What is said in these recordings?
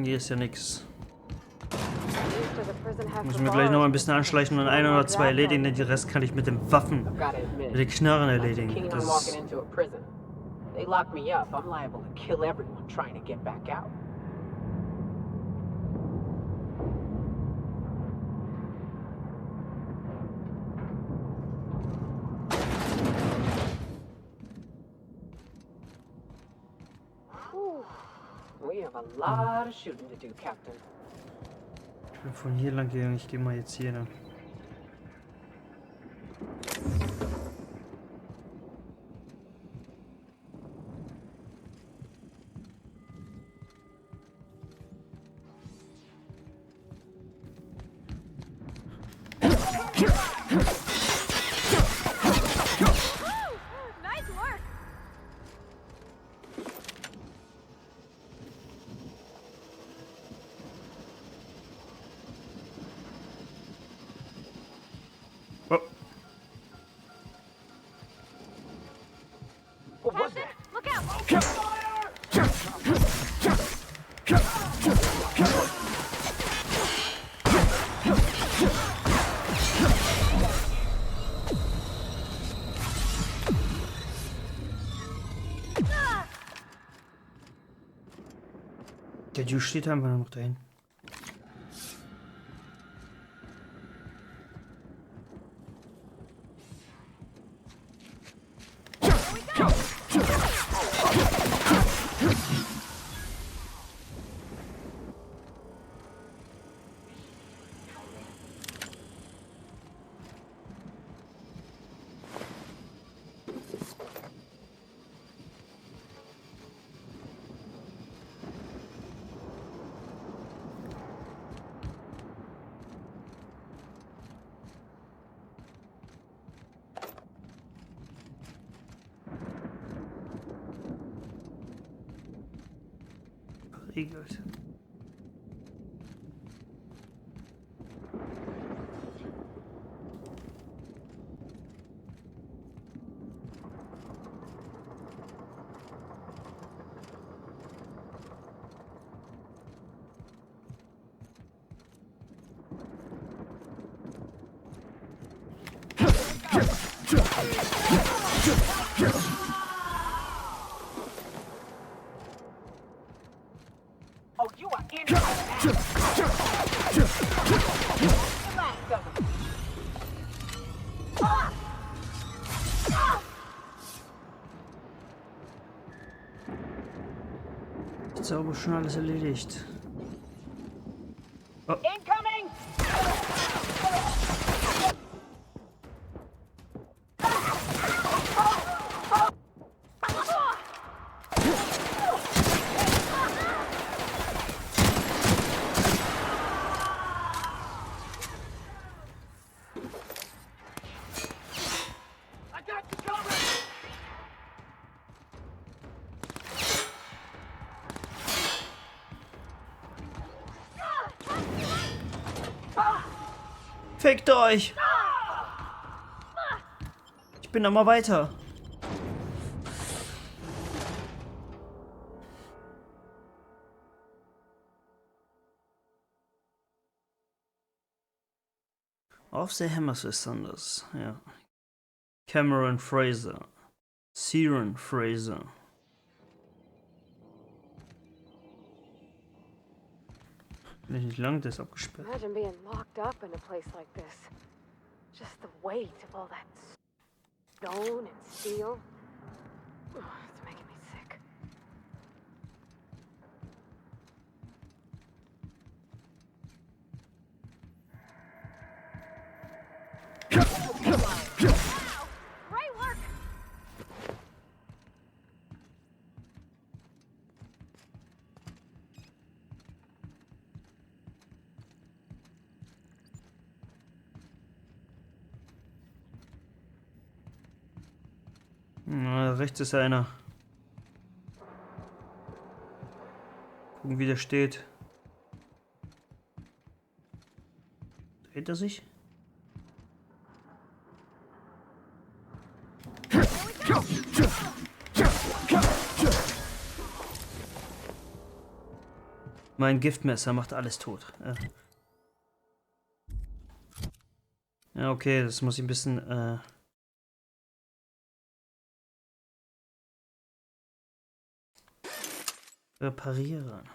Hier ist ja nix. Müssen wir gleich noch mal ein bisschen anschleichen und ein oder zwei erledigen, denn den Rest kann ich mit den Waffen, mit den Knarren erledigen. Das ist... They lock me up, I'm liable to kill everyone trying to get back out. We have a lot of shooting to do, Captain. Ich bin von hier lang gegangen, ich gehe mal jetzt hier lang. Oh. What was that? Look out! Der Dude steht einfach noch dahin. Regelt. Oh, you are in my mouth. The last of them. Jetzt aber schon alles erledigt. Oh. Incoming! I got you covered! Fickt euch! Ich bin da mal weiter. Auf the Hammerswisters, ja. Cameron Fraser. Siren Fraser. Bin ich nicht lang, das ist abgesperrt. Imagine being locked up in a place like this. Just the weight of all that stone and steel. Oh, it's making me sick. Great work! Na, rechts ist einer. Gucken, wie der steht. Dreht er sich? Mein Giftmesser macht alles tot. Ja, okay, das muss ich ein bisschen, reparieren.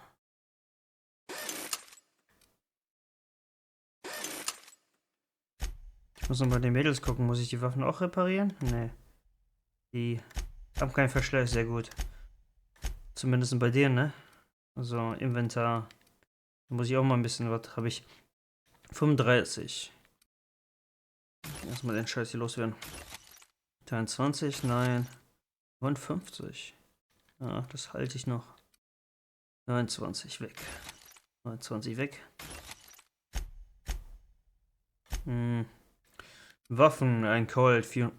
Ich muss noch bei den Mädels gucken. Muss ich die Waffen auch reparieren? Nee. Die haben keinen Verschleiß, sehr gut. Zumindest bei denen, ne? Also, Inventar. Da muss ich auch mal ein bisschen, was habe ich? 35. Erstmal den Scheiß hier loswerden. 23, nein. 59. Ja, das halte ich noch. 29 weg. 29 weg. Waffen, ein Colt, 4.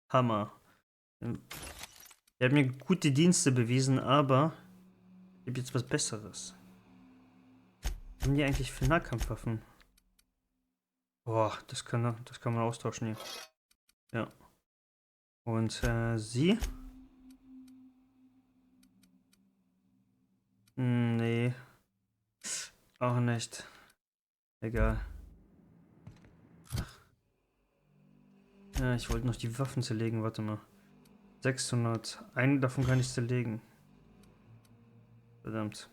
Hammer. Er hat mir gute Dienste bewiesen, aber ich habe jetzt was Besseres. Was haben die eigentlich für Nahkampfwaffen? Boah, das kann man austauschen hier. Ja. Und sie? Nee. Auch nicht. Egal. Ja, ich wollte noch die Waffen zerlegen, warte mal. 600. Einen davon kann ich zerlegen. Verdammt.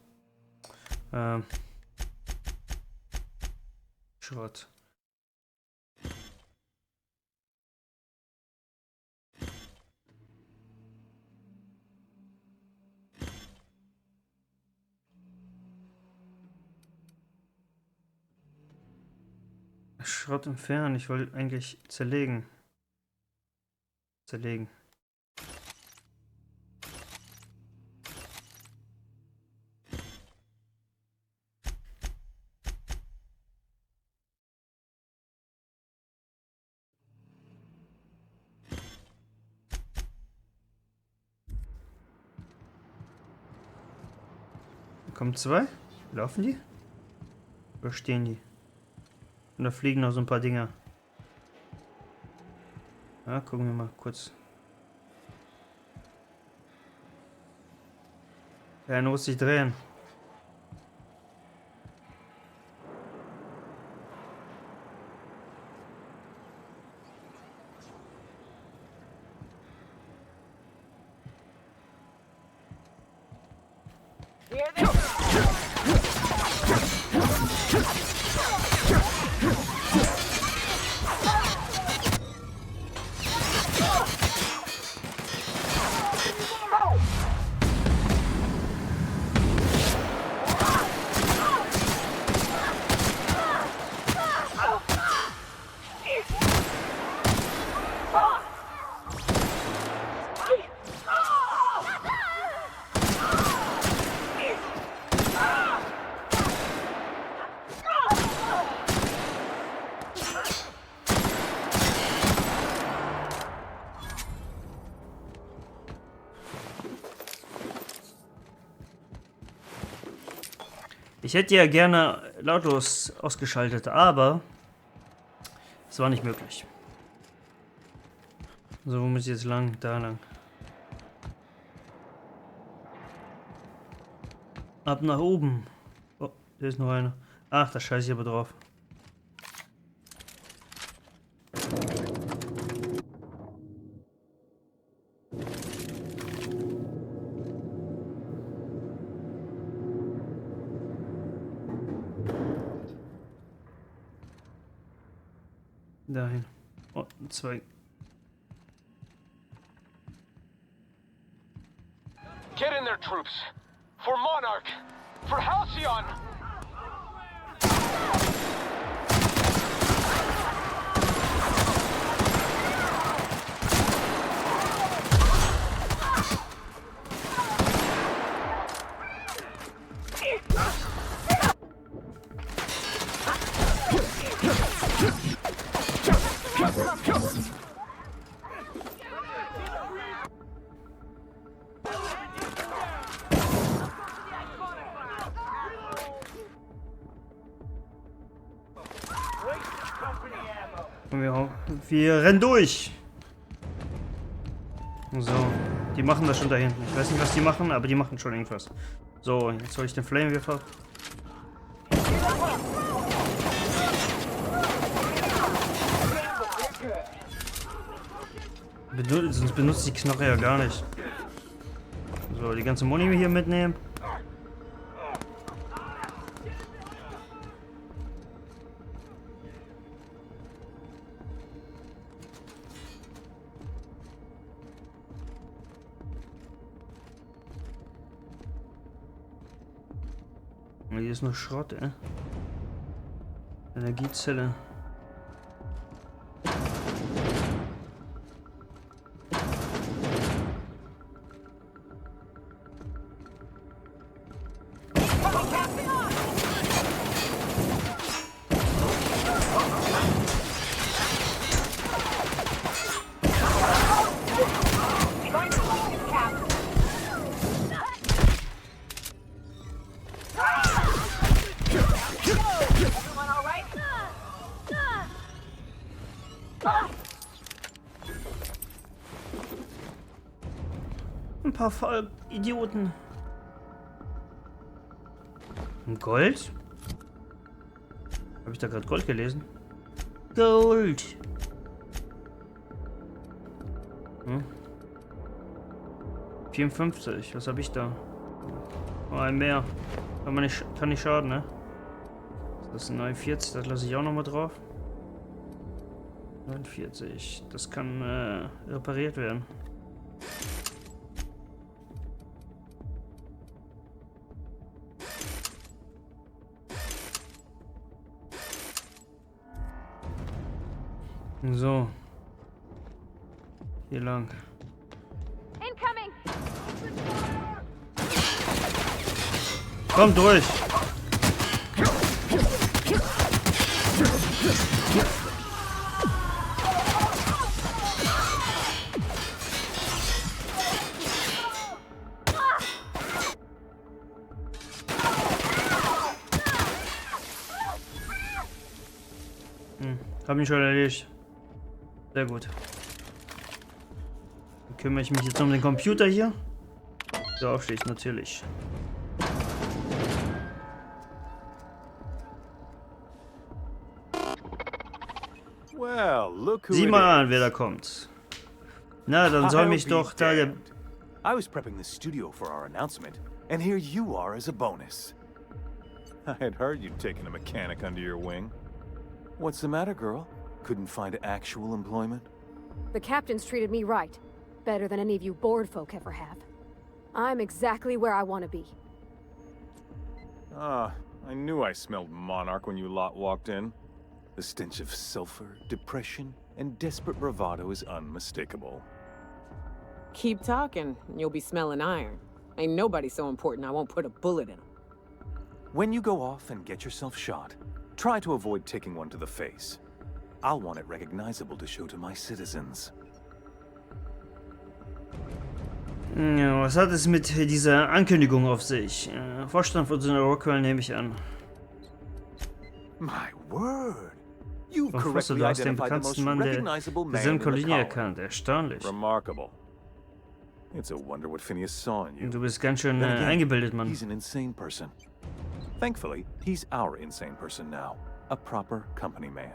Schrott. Schrott entfernen. Ich wollte eigentlich zerlegen. Zerlegen. Da kommen 2. Laufen die? Oder stehen die? Und da fliegen noch so ein paar Dinger. Ja, gucken wir mal kurz. Ja, muss sich drehen. Ich hätte ja gerne lautlos ausgeschaltet, aber es war nicht möglich. So, wo muss ich jetzt lang? Da lang. Ab nach oben. Oh, da ist noch einer. Ach, da scheiße ich aber drauf. Dahin. Oh, 2. Get in there, troops. For Monarch. For Halcyon. Wir rennen durch. So, die machen das schon da hinten. Ich weiß nicht, was die machen, aber die machen schon irgendwas. So, jetzt soll ich den Flammenwerfer. Sonst benutzt die Knarre ja gar nicht. So, die ganze Muni hier mitnehmen. Hier ist nur Schrott, ey. Energiezelle. Ein paar Idioten. Gold? Habe ich da gerade Gold gelesen? Gold! Hm? 54, was habe ich da? Oh, ein mehr. Kann nicht schaden, ne? Das ist ein 49, das lasse ich auch noch mal drauf. 49, das kann repariert werden. So. Hier lang. Incoming! Komm durch! Hab mich schon erledigt. Sehr gut. Dann kümmere ich mich jetzt um den Computer hier. Der aufsteht natürlich. Well, look who Sieh it mal an, is. wer da kommt. Na, dann soll mich doch da der... I was prepping the studio for our announcement, and here you are as a bonus. I had heard you'd taken a mechanic under your wing. What's the matter, girl? Couldn't find actual employment? The captain's treated me right. Better than any of you bored folk ever have. I'm exactly where I want to be. Ah, I knew I smelled Monarch when you lot walked in. The stench of sulfur, depression, and desperate bravado is unmistakable. Keep talking, and you'll be smelling iron. Ain't nobody so important I won't put a bullet in him. When you go off and get yourself shot, try to avoid taking one to the face. I'll want it recognizable to show to my citizens. Ja, was hat es mit dieser Ankündigung auf sich? Vorstand von so einer Rockwell nehme ich an. My word! You've Doch, correctly du hast den identified the most bekanntesten Mann der recognizable man in gesamten the Kolonie colony. erkannt. Erstaunlich. Remarkable. It's a wonder what Phineas saw in you. Du bist ganz schön Then again, eingebildet, Mann. He's an insane person. Thankfully, he's our insane person now. A proper company man.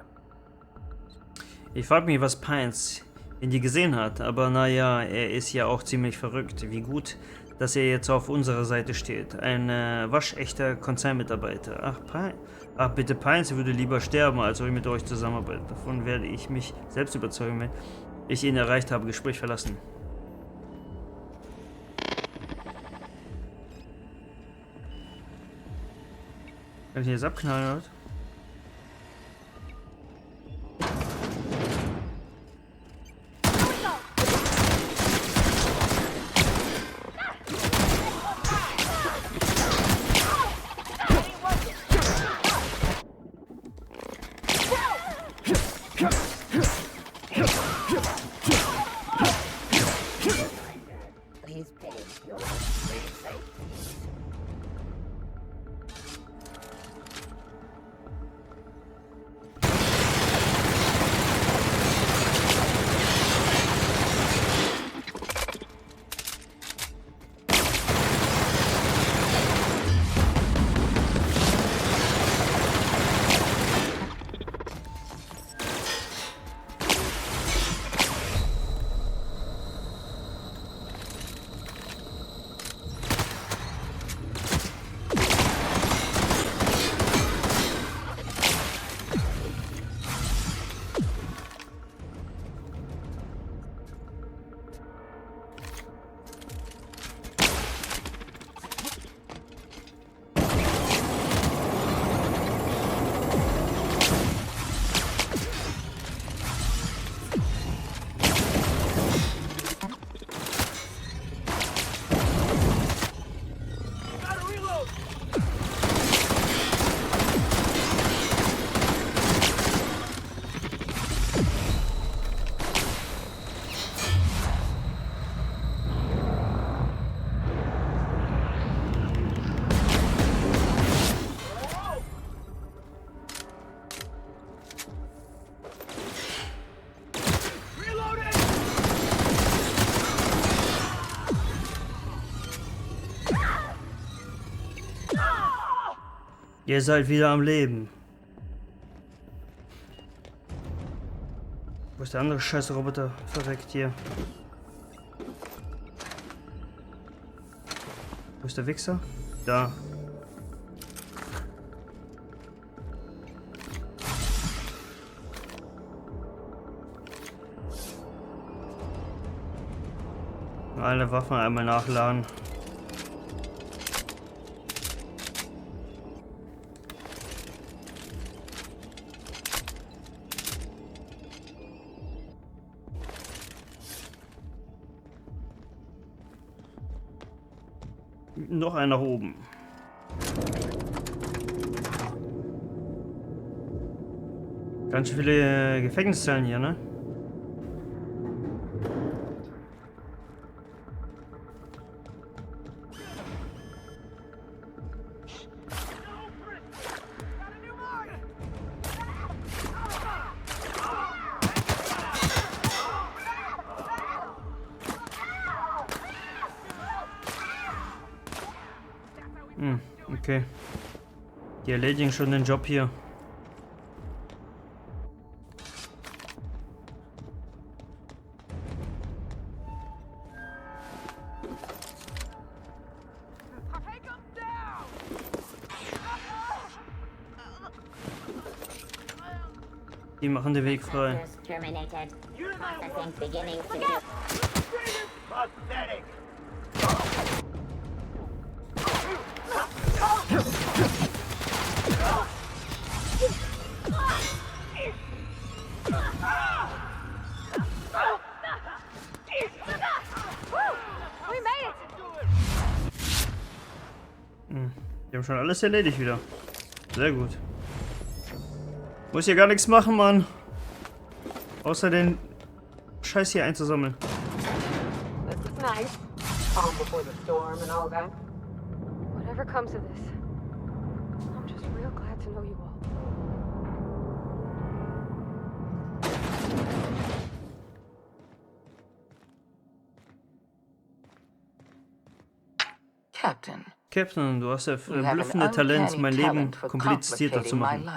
Ich frage mich, was Pines in dir gesehen hat, aber naja, er ist ja auch ziemlich verrückt. Wie gut, dass er jetzt auf unserer Seite steht. Ein waschechter Konzernmitarbeiter. Ach bitte, Pines würde lieber sterben, als mit euch zusammenarbeiten. Davon werde ich mich selbst überzeugen, wenn ich ihn erreicht habe. Gespräch verlassen. Kann ich ihn jetzt abknallen, oder? Ihr seid wieder am Leben. Wo ist der andere scheiß Roboter? Verreckt hier. Wo ist der Wichser? Da. Alle Waffen einmal nachladen. Noch einer nach oben. Ganz schön viele Gefängniszellen hier, ne? Okay. Die erledigen schon den Job hier. Die machen den Weg frei. Die haben schon alles erledigt wieder. Sehr gut. Muss hier gar nichts machen, Mann. Außer den Scheiß hier einzusammeln. This is nice. Calm before the storm and all that. Whatever comes of this, I'm just real glad to know you all. Captain, du hast das verblüffende Talent, mein Leben komplizierter zu machen.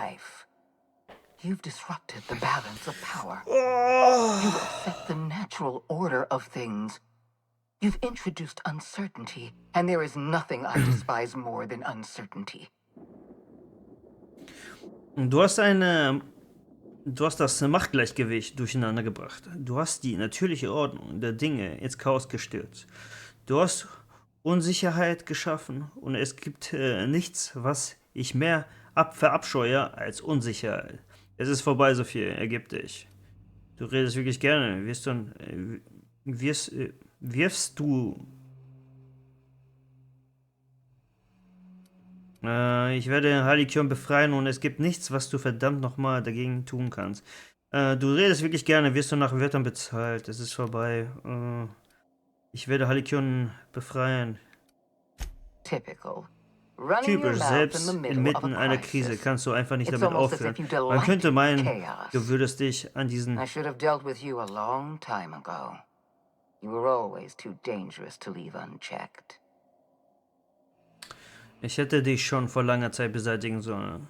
You've disrupted the balance of power. You upset the natural order of things. You've introduced uncertainty, and there is nothing I despise more than uncertainty. Du hast das Machtgleichgewicht durcheinander gebracht. Du hast die natürliche Ordnung der Dinge ins Chaos gestürzt. Du hast Unsicherheit geschaffen und es gibt nichts, was ich mehr verabscheue als Unsicherheit. Es ist vorbei, Sophie, ergib dich. Du redest wirklich gerne. Wirfst du... ich werde Halikyon befreien und es gibt nichts, was du verdammt nochmal dagegen tun kannst. Du redest wirklich gerne, wirst du nach Wörtern bezahlt. Es ist vorbei. Ich werde Halikyon befreien. Typisch, selbst inmitten einer Krise kannst du einfach nicht damit aufhören. Man könnte meinen, du würdest dich an diesen... Ich hätte dich schon vor langer Zeit beseitigen sollen.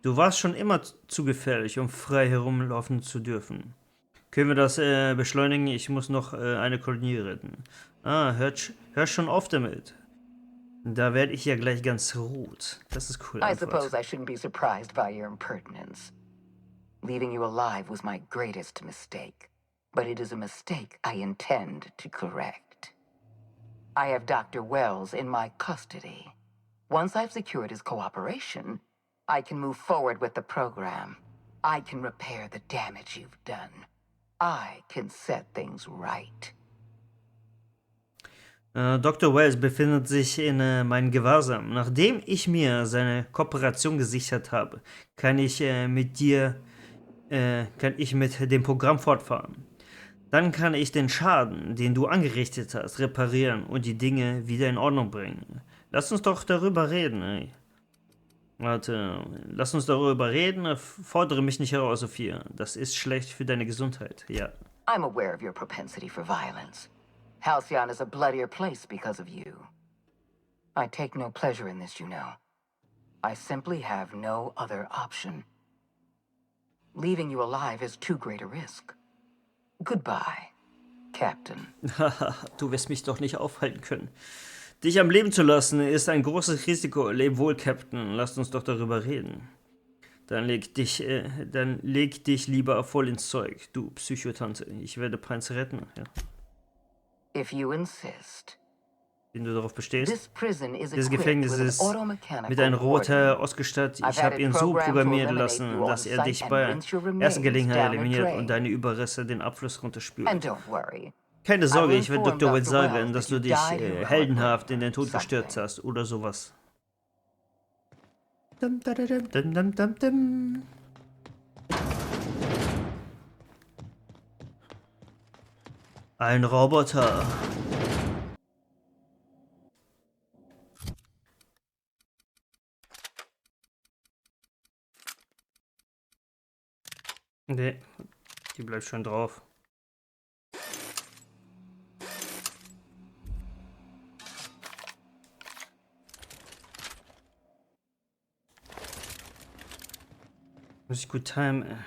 Du warst schon immer zu gefährlich, um frei herumlaufen zu dürfen. Können wir das beschleunigen? Ich muss noch eine Kolonie retten. Hör schon auf damit. Da werde ich ja gleich ganz rot. Das ist cool. I suppose I shouldn't be surprised by your impertinence. Leaving you alive was my greatest mistake. But it is a mistake I intend to correct. I have Dr. Wells in my custody. Once I've secured his cooperation, I can move forward with the program. I can repair the damage you've done. I can set things right. Dr. Wells befindet sich in meinem Gewahrsam. Nachdem ich mir seine Kooperation gesichert habe, kann ich mit dem Programm fortfahren. Dann kann ich den Schaden, den du angerichtet hast, reparieren und die Dinge wieder in Ordnung bringen. Lass uns doch darüber reden, ey. Warte, lass uns darüber reden. Fordere mich nicht heraus, Sophia. Das ist schlecht für deine Gesundheit, ja. I'm aware of your propensity for violence. Halcyon is a bloodier place because of you. I take no pleasure in this, you know. I simply have no other option. Leaving you alive is too great a risk. Goodbye, Captain. Haha, du wirst mich doch nicht aufhalten können. Dich am Leben zu lassen, ist ein großes Risiko. Leb wohl, Captain. Lasst uns doch darüber reden. Dann leg dich lieber voll ins Zeug, du Psychotante. Ich werde Prinz retten. Ja. If you insist. Wenn du darauf bestehst. This prison is Dieses equipped Gefängnis with an ist automechanical mit einem Roboter warden. ausgestattet. I've Ich had habe it ihn so programmed to programmieren eliminate lassen, you on dass er sight dich and bei rinse your erster remains Gelegenheit down the eliminiert drain. und deine Überreste den Abfluss runterspült. And don't worry. Keine Sorge, will ich werde inform Dr. Wade Dr. sagen, Wells dass that du you dich died heroically. heldenhaft in den Tod Something. gestürzt hast oder sowas. Dum, da, da, dum, dum, dum, dum, dum. Ein Roboter. Nee, die bleibt schon drauf. Muss ich gut timen.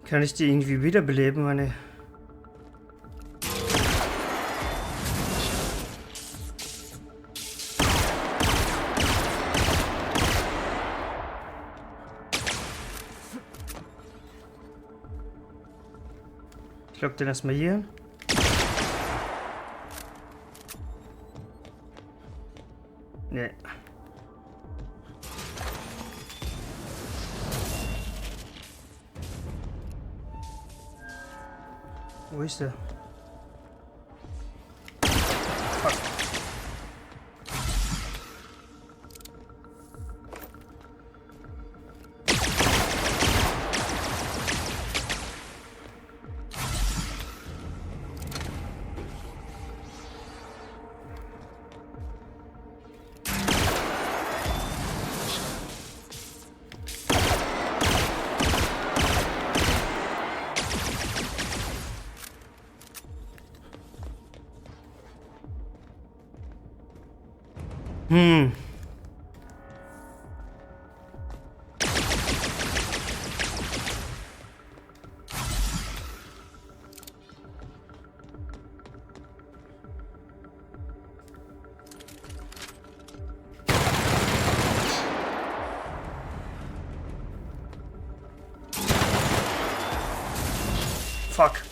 Kann ich die irgendwie wiederbeleben, meine? Ich lock den erstmal hier. Nee. Wo ist der? Fuck. Hm. Fuck.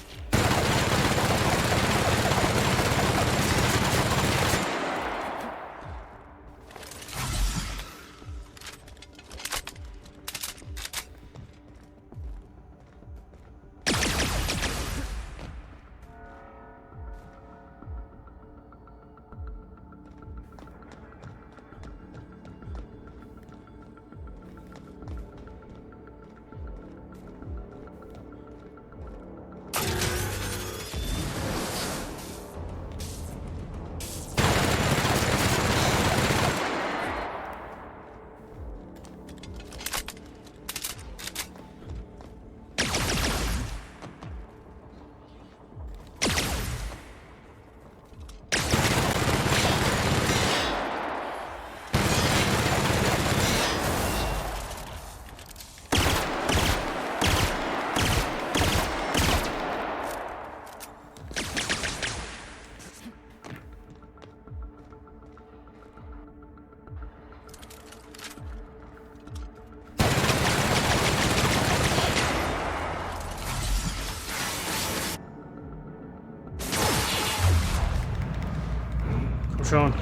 Schon.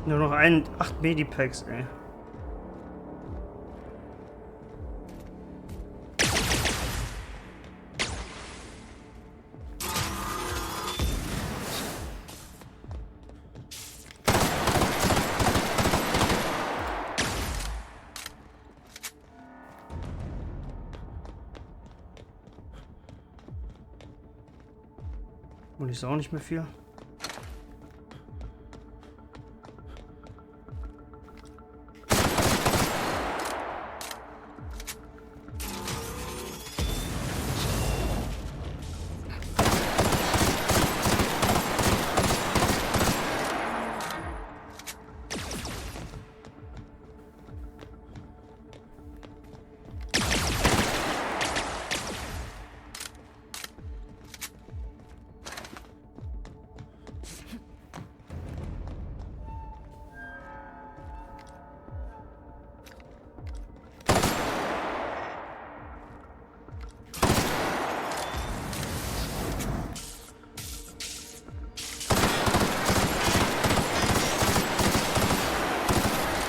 Nur noch 8 Medipacks, ey. Und ist auch nicht mehr viel.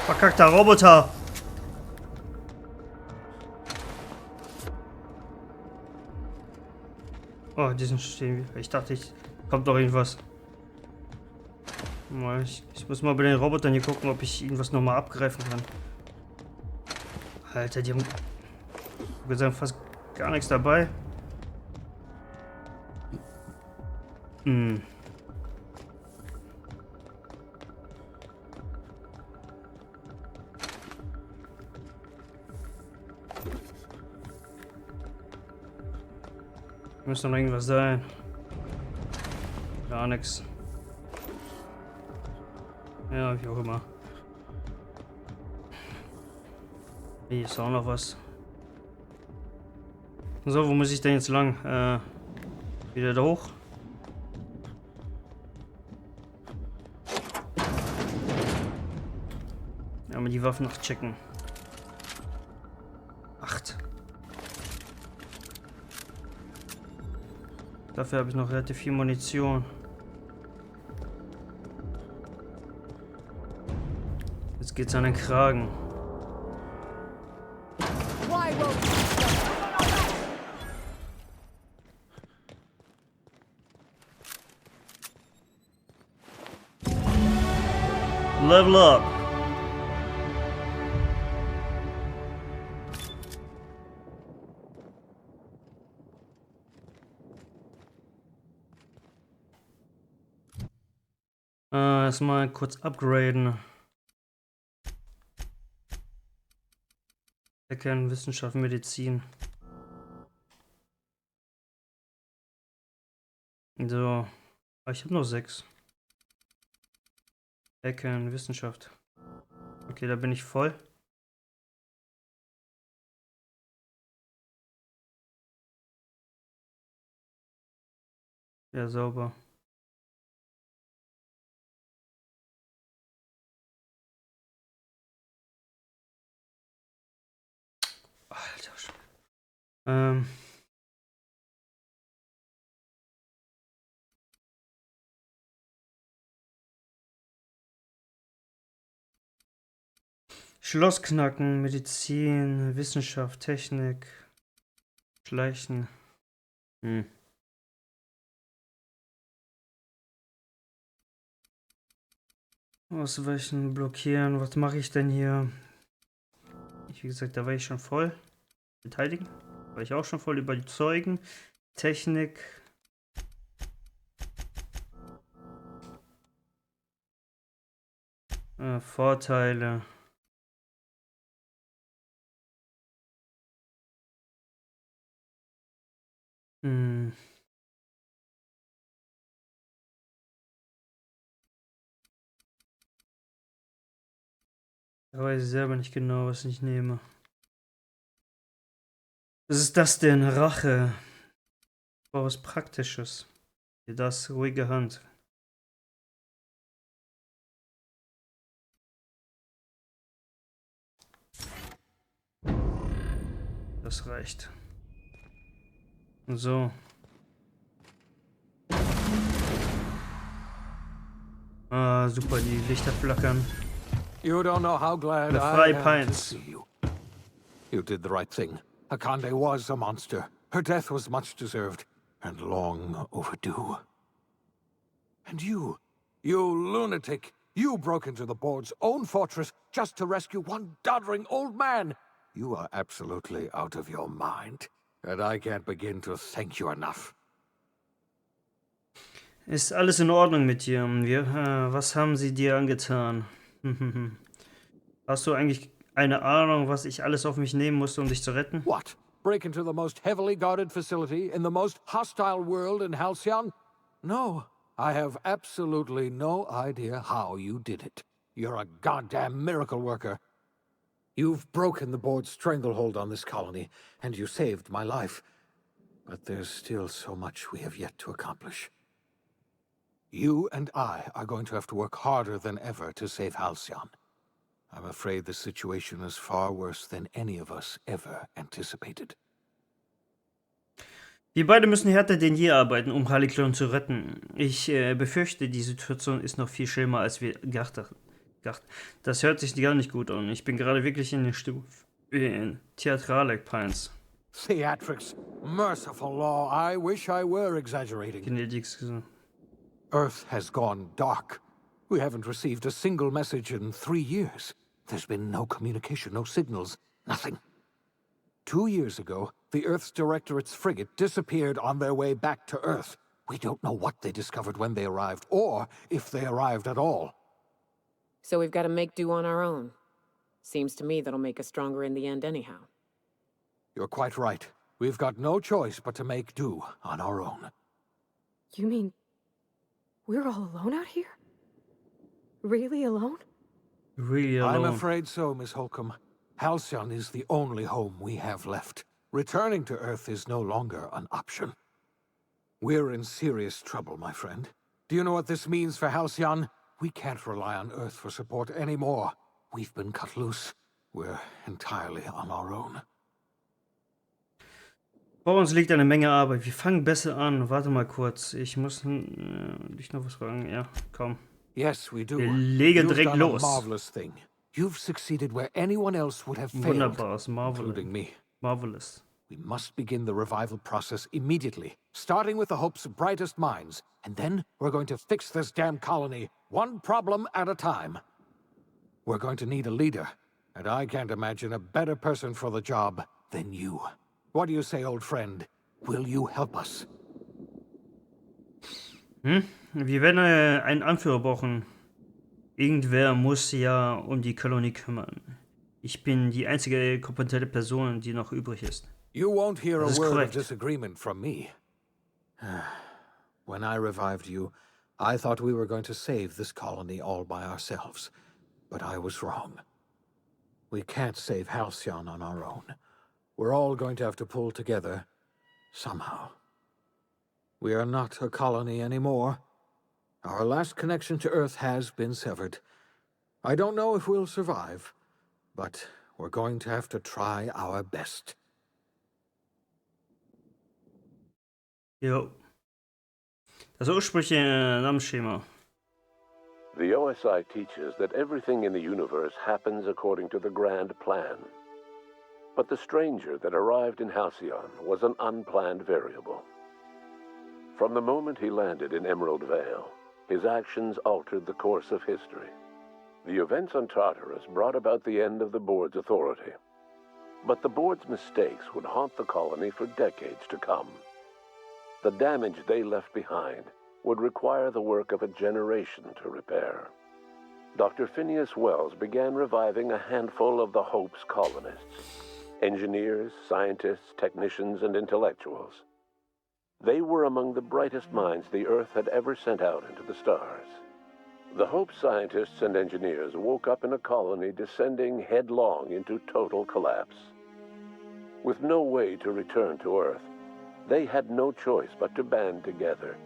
Verkackter Roboter. Oh, die sind stehen. Ich dachte, kommt doch irgendwas. Ich muss mal bei den Robotern hier gucken, ob ich irgendwas nochmal abgreifen kann. Alter, die haben, ich würde sagen, fast gar nichts dabei. Muss noch irgendwas sein. Gar nichts. Ja, wie auch immer. Hier ist auch noch was. So, wo muss ich denn jetzt lang? Wieder da hoch. Ja, mal die Waffen noch checken. 8. Dafür habe ich noch relativ viel Munition. Jetzt geht's an den Kragen. Level up. Erstmal kurz upgraden. Erkennen, Wissenschaft, Medizin. So. Ich habe noch 6. Erkennen, Wissenschaft. Okay, da bin ich voll. Ja, sauber. Alter Schwede. Schloss knacken, Medizin, Wissenschaft, Technik, Schleichen. Ausweichen, blockieren. Was mache ich denn hier? Wie gesagt, da war ich schon voll. Beteiligen. War ich auch schon voll überzeugen. Technik. Vorteile. Da weiß ich selber nicht genau, was ich nehme. Was ist das denn? Rache. War was Praktisches. Das ruhige Hand. Das reicht. So. Ah, super, die Lichter flackern. You don't know how glad The I Frei am to Pines. see you. You did the right thing. Akande was a monster. Her death was much deserved, and long overdue. And you lunatic, you broke into the board's own fortress just to rescue one doddering old man. You are absolutely out of your mind, and I can't begin to thank you enough. Ist alles in Ordnung mit dir? Was haben sie dir angetan? Hast du eigentlich eine Ahnung, was ich alles auf mich nehmen musste, um dich zu retten? What? Break into the most heavily guarded facility in the most hostile world in Halcyon? No, I have absolutely no idea how you did it. You're a goddamn miracle worker. You've broken the board's stranglehold on this colony, and you saved my life. But there's still so much we have yet to accomplish. You and I are going to have to work harder than ever to save Halcyon. I'm afraid the situation is far worse than any of us ever anticipated. Wir beide müssen härter denn je arbeiten, um Harlequin zu retten. Ich befürchte, die Situation ist noch viel schlimmer, als wir gedacht haben. Das hört sich gar nicht gut an. Ich bin gerade wirklich in der Stimmung. Theatralik, Pines. Theatrics. Merciful law, I wish I were exaggerating. Gnädiges. Earth has gone dark. We haven't received a single message in 3 years. There's been no communication, no signals, nothing. 2 years ago, the Earth's Directorate's frigate disappeared on their way back to Earth. We don't know what they discovered when they arrived, or if they arrived at all. So we've got to make do on our own. Seems to me that'll make us stronger in the end anyhow. You're quite right. We've got no choice but to make do on our own. You mean we're all alone out here? Really alone? Really I'm alone. afraid so, Miss Holcomb. Halcyon is the only home we have left. Returning to Earth is no longer an option. We're in serious trouble, my friend. Do you know what this means for Halcyon? We can't rely on Earth for support anymore. We've been cut loose. We're entirely on our own. Vor uns liegt eine Menge Arbeit. Wir fangen besser an. Warte mal kurz. Ich muss dich noch was fragen. Ja, komm. Yes, we do. Wir legen You've direkt done a los. marvelous thing. You've succeeded where anyone else would have failed, Wunderbares, including me. marvelous. We must begin the revival process immediately, starting with the Hope's brightest minds. And then we're going to fix this damn colony, one problem at a time. We're going to need a leader, and I can't imagine a better person for the job than you. What do you say, old friend? Will you help us? Wir werden einen Anführer brauchen. Irgendwer muss ja um die Kolonie kümmern. Ich bin die einzige kompetente Person, die noch übrig ist. You won't hear a Das ist word of korrekt. disagreement from me. When I revived you, I thought we were going to save this colony all by ourselves. But I was wrong. We can't save Halcyon on our own. We're all going to have to pull together, somehow. We are not a colony anymore. Our last connection to Earth has been severed. I don't know if we'll survive, but we're going to have to try our best. Jo. Das ursprüngliche Namensschema. The OSI teaches that everything in the universe happens according to the grand plan. But the stranger that arrived in Halcyon was an unplanned variable. From the moment he landed in Emerald Vale, his actions altered the course of history. The events on Tartarus brought about the end of the board's authority. But the board's mistakes would haunt the colony for decades to come. The damage they left behind would require the work of a generation to repair. Dr. Phineas Wells began reviving a handful of the Hope's colonists. Engineers, scientists, technicians, and intellectuals. They were among the brightest minds the Earth had ever sent out into the stars. The Hope scientists and engineers woke up in a colony descending headlong into total collapse. With no way to return to Earth, they had no choice but to band together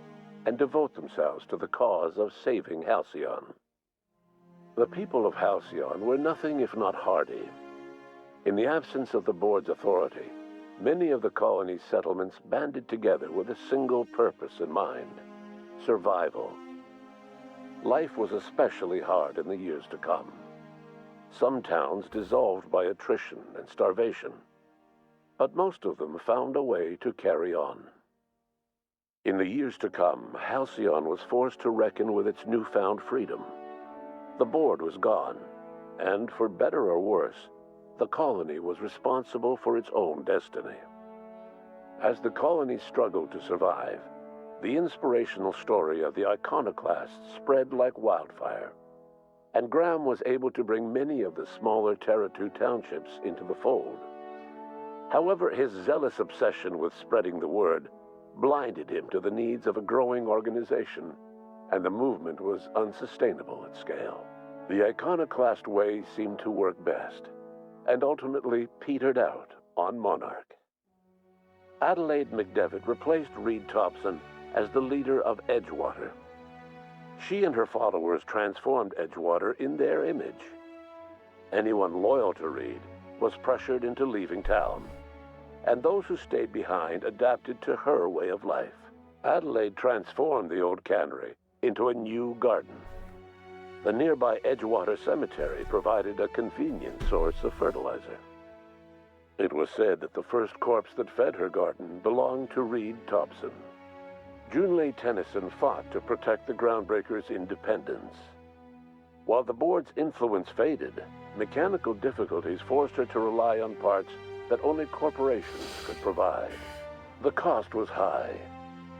and devote themselves to the cause of saving Halcyon. The people of Halcyon were nothing if not hardy. In the absence of the board's authority, many of the colony's settlements banded together with a single purpose in mind: survival. Life was especially hard in the years to come. Some towns dissolved by attrition and starvation, but most of them found a way to carry on. In the years to come, Halcyon was forced to reckon with its newfound freedom. The board was gone, and for better or worse, the colony was responsible for its own destiny. As the colony struggled to survive, the inspirational story of the iconoclasts spread like wildfire, and Graham was able to bring many of the smaller Terra 2 townships into the fold. However, his zealous obsession with spreading the word blinded him to the needs of a growing organization, and the movement was unsustainable at scale. The iconoclast way seemed to work best, and ultimately petered out on Monarch. Adelaide McDevitt replaced Reed Thompson as the leader of Edgewater. She and her followers transformed Edgewater in their image. Anyone loyal to Reed was pressured into leaving town, and those who stayed behind adapted to her way of life. Adelaide transformed the old cannery into a new garden. The nearby Edgewater Cemetery provided a convenient source of fertilizer. It was said that the first corpse that fed her garden belonged to Reed Thompson. Junlei Tennyson fought to protect the Groundbreakers' independence. While the board's influence faded, mechanical difficulties forced her to rely on parts that only corporations could provide. The cost was high,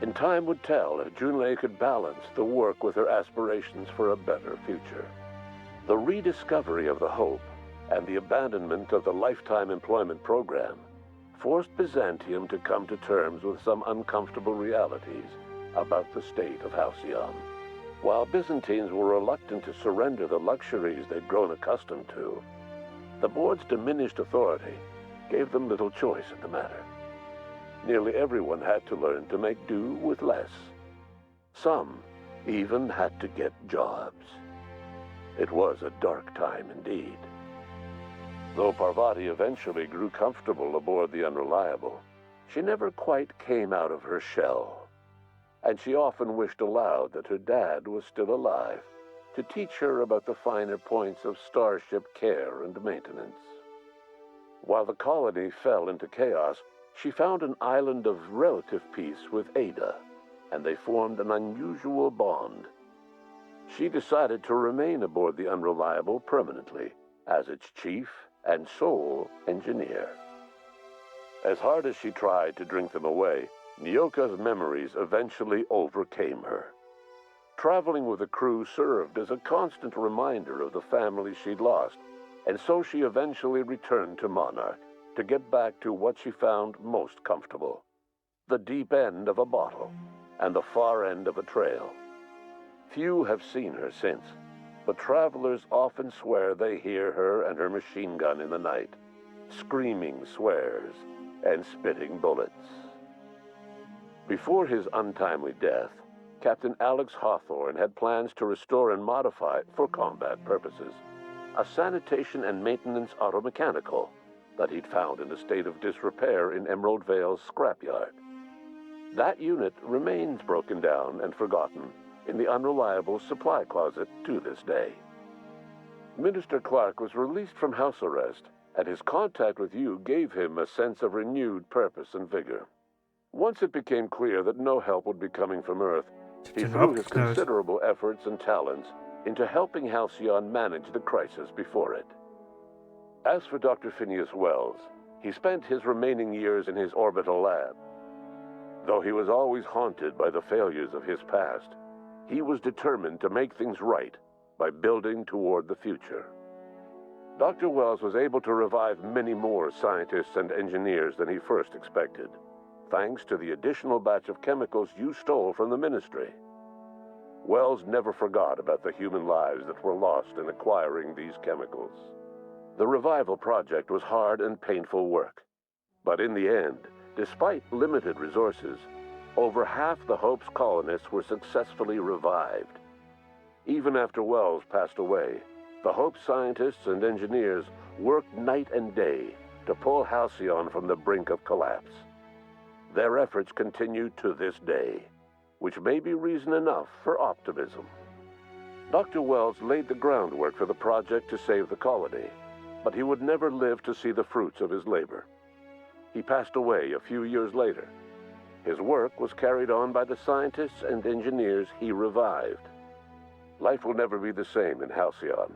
and time would tell if Junlei could balance the work with her aspirations for a better future. The rediscovery of the Hope and the abandonment of the lifetime employment program forced Byzantium to come to terms with some uncomfortable realities about the state of Halcyon. While Byzantines were reluctant to surrender the luxuries they'd grown accustomed to, the board's diminished authority gave them little choice in the matter. Nearly everyone had to learn to make do with less. Some even had to get jobs. It was a dark time indeed. Though Parvati eventually grew comfortable aboard the Unreliable, she never quite came out of her shell. And she often wished aloud that her dad was still alive to teach her about the finer points of starship care and maintenance. While the colony fell into chaos, she found an island of relative peace with Ada, and they formed an unusual bond. She decided to remain aboard the Unreliable permanently as its chief and sole engineer. As hard as she tried to drink them away, Nyoka's memories eventually overcame her. Traveling with the crew served as a constant reminder of the family she'd lost, and so she eventually returned to Monarch to get back to what she found most comfortable: the deep end of a bottle and the far end of a trail. Few have seen her since, but travelers often swear they hear her and her machine gun in the night, screaming swears and spitting bullets. Before his untimely death, Captain Alex Hawthorne had plans to restore and modify, for combat purposes, a sanitation and maintenance automechanical that he'd found in a state of disrepair in Emerald Vale's scrapyard. That unit remains broken down and forgotten in the Unreliable supply closet to this day. Minister Clark was released from house arrest, and his contact with you gave him a sense of renewed purpose and vigor. Once it became clear that no help would be coming from Earth, he threw his considerable efforts and talents into helping Halcyon manage the crisis before it. As for Dr. Phineas Wells, he spent his remaining years in his orbital lab. Though he was always haunted by the failures of his past, he was determined to make things right by building toward the future. Dr. Wells was able to revive many more scientists and engineers than he first expected, thanks to the additional batch of chemicals you stole from the Ministry. Wells never forgot about the human lives that were lost in acquiring these chemicals. The revival project was hard and painful work, but in the end, despite limited resources, over half the Hope's colonists were successfully revived. Even after Wells passed away, the Hope scientists and engineers worked night and day to pull Halcyon from the brink of collapse. Their efforts continue to this day, which may be reason enough for optimism. Dr. Wells laid the groundwork for the project to save the colony, but he would never live to see the fruits of his labor. He passed away a few years later. His work was carried on by the scientists and engineers he revived. Life will never be the same in Halcyon.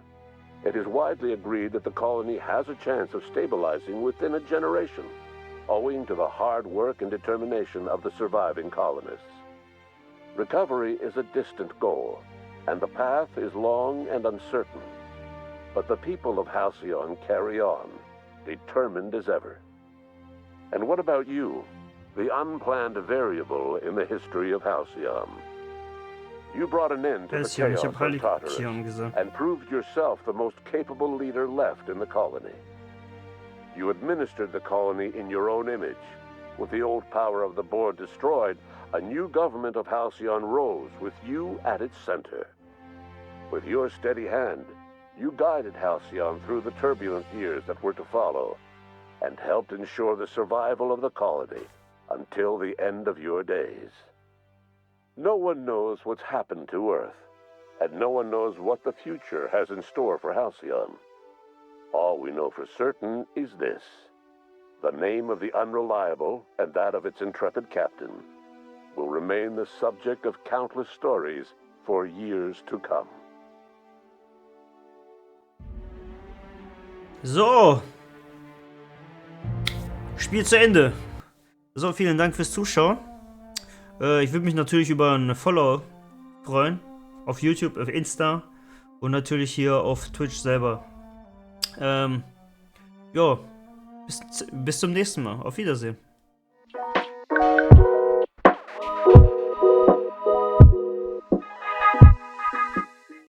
It is widely agreed that the colony has a chance of stabilizing within a generation, owing to the hard work and determination of the surviving colonists. Recovery is a distant goal, and the path is long and uncertain. But the people of Halcyon carry on, determined as ever. And what about you, the unplanned variable in the history of Halcyon? You brought an end to the chaos of Tartarus and proved yourself the most capable leader left in the colony. You administered the colony in your own image. With the old power of the board destroyed, a new government of Halcyon rose with you at its center. With your steady hand, you guided Halcyon through the turbulent years that were to follow, and helped ensure the survival of the colony until the end of your days. No one knows what's happened to Earth, and no one knows what the future has in store for Halcyon. All we know for certain is this: the name of the Unreliable and that of its intrepid captain will remain the subject of countless stories for years to come. So. Spiel zu Ende. So, vielen Dank fürs Zuschauen. Ich würde mich natürlich über ein Follow freuen. Auf YouTube, auf Insta und natürlich hier auf Twitch selber. Ja, bis zum nächsten Mal. Auf Wiedersehen.